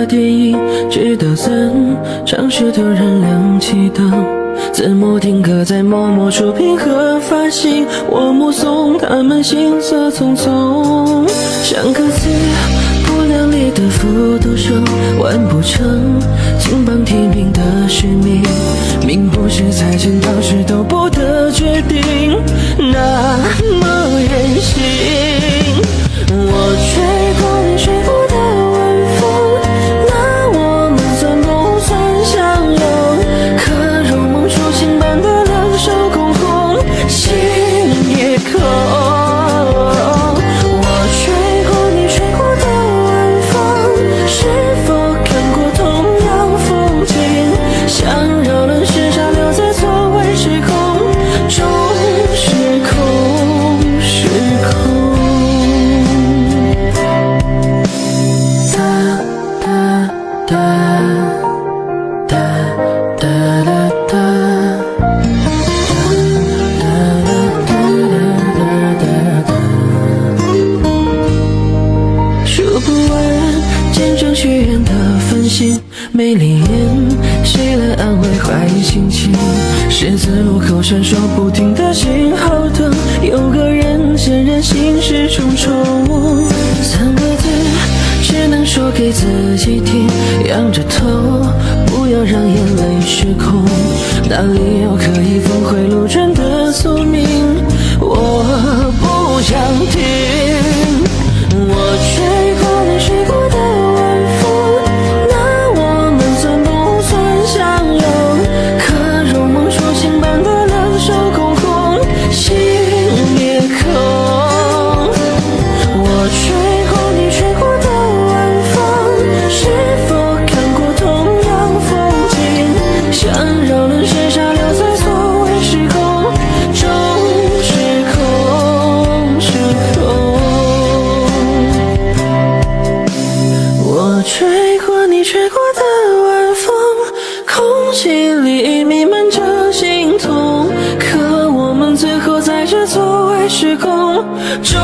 电影，直到怎尝试突然亮起灯，字幕定格在某某出品和发行，我目送他们行色匆匆，像个字不量力的复读生，完不成金榜题名的使命，命不是财神到时都不得决定，那么任性。我吹过你吹过的晚风，那我们算不算相拥？可如梦初醒般的两手空空，心也空。我吹过你吹过的晚风，是否看过同样风景？想绕轮时差留在错位时空中，时空时空。数不完见证许愿的繁星，没灵验谁来安慰坏心情？十字路口闪烁不停的信号灯，有个人显然心事重重，三个字只能说给自己听，仰着头不要让眼泪失控，哪里有可以峰回路转的宿命，我不想听。我吹过你吹过的晚风，那我们算不算相拥？可如梦初醒般的两手空空，心也空。我吹过你吹过的晚风，是否看过同样风景？想绕轮时差留在错位时空中，时空时空。我吹过你吹过的晚风，空气里弥漫着心痛，可我们最后在这错位时空中。